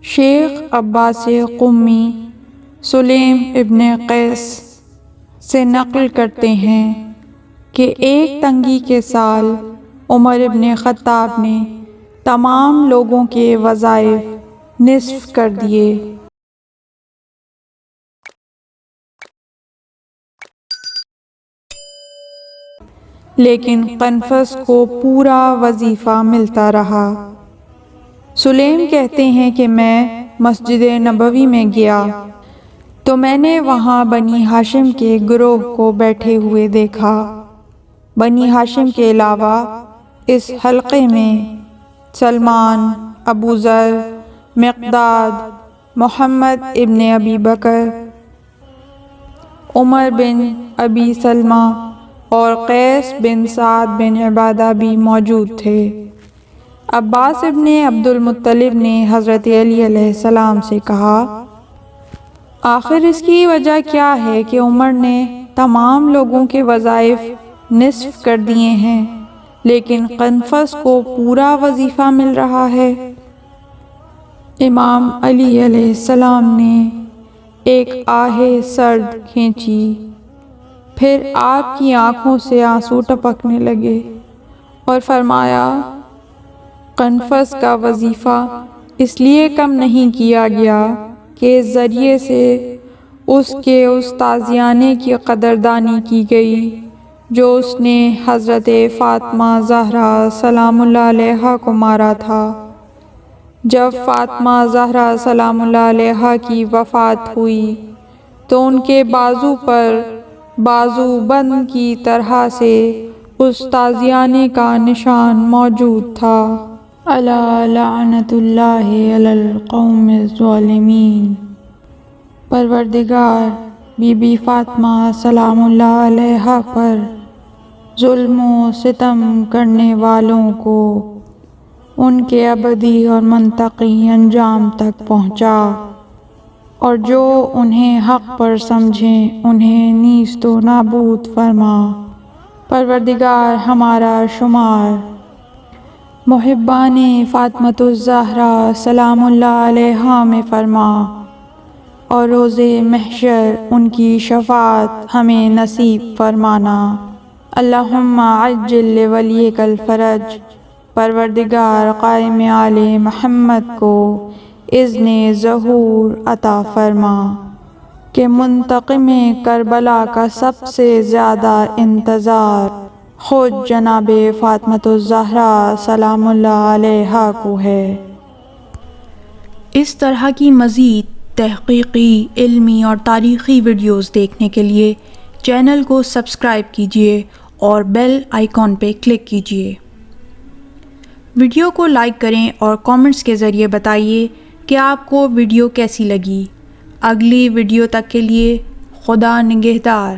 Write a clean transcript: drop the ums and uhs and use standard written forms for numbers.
شیخ عباس قمی سلیم ابن قیس سے نقل کرتے ہیں کہ ایک تنگی کے سال عمر ابن خطاب نے تمام لوگوں کے وظائف نصف کر دیے۔ لیکن قنفذ کو پورا وظیفہ ملتا رہا۔ سلیم کہتے ہیں کہ میں مسجد نبوی میں گیا تو میں نے وہاں بنی ہاشم کے گروہ کو بیٹھے ہوئے دیکھا۔ بنی ہاشم کے علاوہ اس حلقے میں سلمان، ابو ذر، مقداد، محمد ابن ابی بکر، عمر بن ابی سلمہ اور قیس بن سعد بن عبادہ بھی موجود تھے۔ عباس ابن عبد المطلب نے حضرت علی علیہ السلام سے کہا، آخر اس کی وجہ کیا ہے کہ عمر نے تمام لوگوں کے وظائف نصف کر دیے ہیں لیکن قنفذ کو پورا وظیفہ مل رہا ہے؟ امام علی علیہ السلام نے ایک آہ سرد کھینچی، پھر آپ کی آنکھوں سے آنسو ٹپکنے لگے اور فرمایا، قنفذ کا وظیفہ اس لیے کم نہیں کیا گیا کہ اس ذریعے سے اس کے تازیانے کی قدردانی کی گئی جو اس نے حضرت فاطمہ زہرا سلام اللہ علیہا کو مارا تھا۔ جب فاطمہ زہرا سلام اللہ علیہا کی وفات ہوئی تو ان کے بازو پر بازو بند کی طرح سے اس تازیانے کا نشان موجود تھا۔ الا لعنت اللہ علی القوم الظالمین۔ پروردگار بی بی فاطمہ سلام اللہ علیہا پر ظلم و ستم کرنے والوں کو ان کے ابدی اور منطقی انجام تک پہنچا، اور جو انہیں حق پر سمجھیں انہیں نیست و نابود فرما۔ پروردگار ہمارا شمار محبان فاطمۃ الزہرا سلام اللہ علیہا میں فرما، اور روز محشر ان کی شفاعت ہمیں نصیب فرمانا۔ اللہم عجل لولیک الفرج۔ پروردگار قائم آل محمد کو اذن ظہور عطا فرما کہ منتقم کربلا کا سب سے زیادہ انتظار خود جناب فاطمۃ الزہرا سلام اللہ علیہا کو ہے۔ اس طرح کی مزید تحقیقی، علمی اور تاریخی ویڈیوز دیکھنے کے لیے چینل کو سبسکرائب کیجیے اور بیل آئیکن پہ کلک کیجیے۔ ویڈیو کو لائک کریں اور کامنٹس کے ذریعے بتائیے کہ آپ کو ویڈیو کیسی لگی۔ اگلی ویڈیو تک کے لیے خدا نگہدار۔